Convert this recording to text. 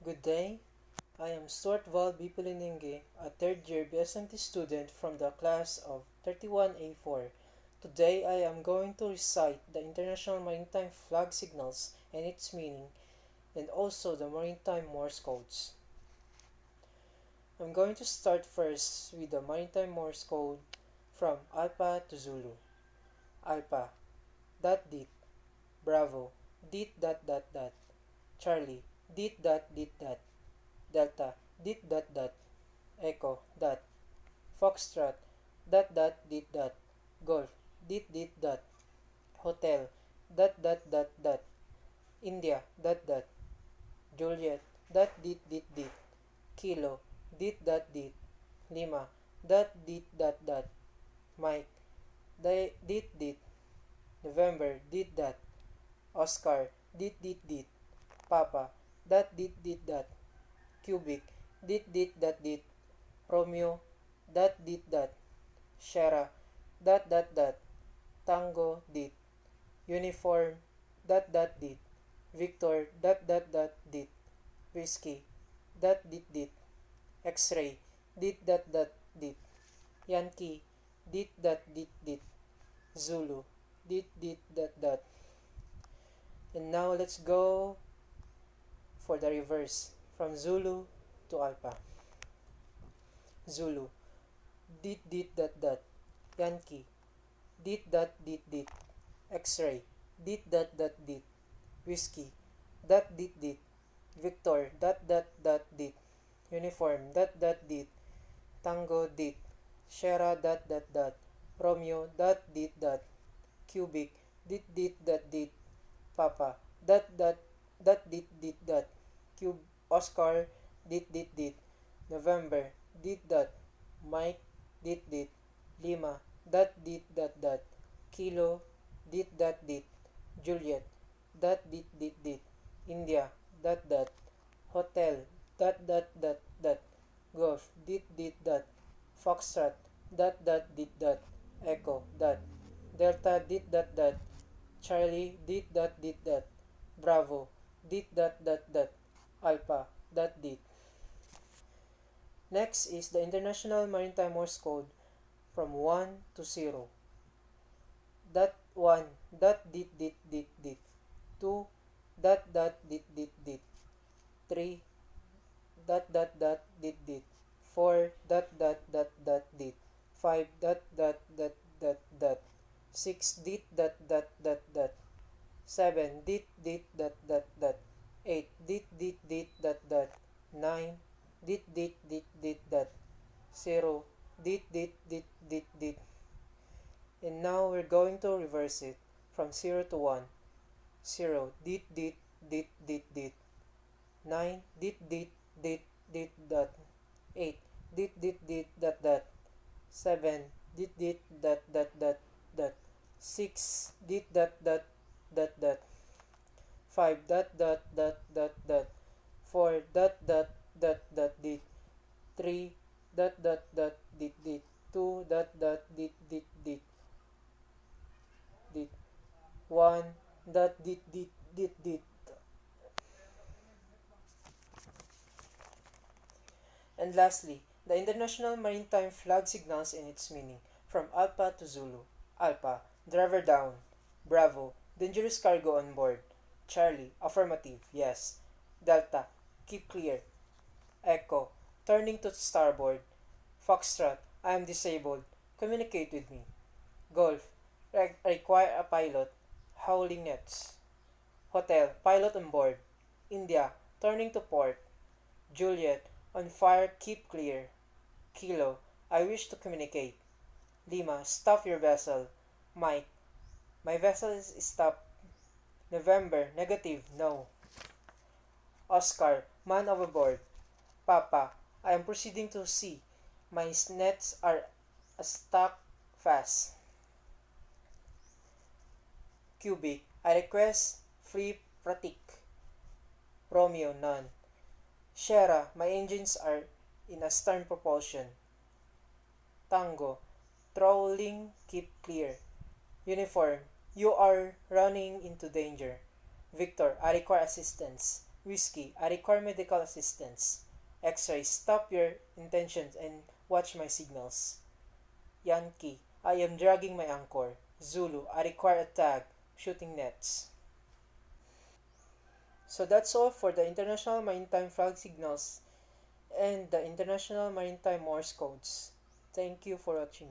Good day. I am Stuart Pelindingue, a third-year BSMT student from the class of 31A4. Today I am going to recite the International Maritime Flag Signals and its meaning, and also the Maritime Morse Codes. I'm going to start first with the Maritime Morse Code from Alpha to Zulu. Alpha, dot dit, Bravo, dit dot dot dot, Charlie, dit dot dit dot, Delta, dit dot dot, Echo, dot, Foxtrot, dot dot dit dot, Golf, dit dit dot, Hotel, dot dot dot dot, India, dot dot, Juliet, dot dit dit dit, Kilo, dit dot dit, Lima, dot dit dot dot, Mike, dit dit, November, dit dot, Oscar, dit dit dit, Papa, dot dit dit dot, Cubic, dit dit dot dit, Romeo, dot dit dot, Shara, dot dot dot, Tango, dit, Uniform, dot dot dit, Victor, dot dot dot dit, Whiskey, dot dit dit, X-ray, dit dot dot dit, Yankee, dit dot dit dit, Zulu, dit dit dot dot. And now let's go for the reverse from Zulu to Alpha. Zulu, dit dit dot dot, Yankee, dit dot dit dit, X-ray, dit dot dot dit, Whiskey, dot dit dit, Victor, dot dot dot dit, Uniform, dot dot dit, Tango dit, Shera dot dot dot, Romeo dot dit dot, Cubic, dit dit dot dit, Papa, dot dot dot dit dit dot, Cube, Oscar, dit dit dit, November, dit dot, Mike, dit dit, Lima, dot dit dot dot, Kilo, dit dot dit, Juliet, dot dit dit dit, India, dot dot, Hotel, dot dot dot dot, Golf, dit dit dot, Foxtrot, dot dot dit dot, Echo, dot, Delta, dit dot dot, Charlie, dit dot dit dot, Bravo, dit dot dot dot, Alpha, dot dit. Next is the International Maritime Morse Code from 1 to 0. Dot 1, dot dit dit dit dit, 2, dot dot dit dit dit, 3, dot dot dot dit dit, 4, dot dot dot dot dit, 5, dot dot dot dot dot, 6, dit dot dot dot dot, 7, dit dit dot dot dot, 8, dit dit dit dot dot, 9, dit dit dit dit dot, 0, dit dit dit dit dit. And now we're going to reverse it from 0 to 1. 0, dit dit dit dit dit, 9, dit dit dit dit dot, 8, dit dit dit dot dot, 7, dit dit dot dot dot dot, 6, dit dot dot dot dot, 5 dot dot dot dot dot, 4 dot dot dot dot dit, 3 dot dot dot dit dit, 2 dot dot dit dit dit dit, 1 dot dit dit dit dit. And lastly, the International Maritime Flag Signals and its meaning from Alpha to Zulu. Alpha, driver down. Bravo, dangerous cargo on board. Charlie, affirmative, yes. Delta, keep clear. Echo, turning to starboard. Foxtrot, I am disabled. Communicate with me. Golf, require a pilot. Howling nets. Hotel, pilot on board. India, turning to port. Juliet, on fire, keep clear. Kilo, I wish to communicate. Lima, stop your vessel. Mike, my vessel is stopped. November, negative, no. Oscar, man overboard. Papa, I am proceeding to sea. My nets are stuck fast. Cubic, I request free pratique. Romeo, none. Shera, my engines are in a stern propulsion. Tango, trolling, keep clear. Uniform, you are running into danger. Victor, I require assistance. Whiskey, I require medical assistance. X-ray, stop your intentions and watch my signals. Yankee, I am dragging my anchor. Zulu, I require a tag. Shooting nets. So that's all for the International Maritime Flag Signals and the International Maritime Morse Codes. Thank you for watching.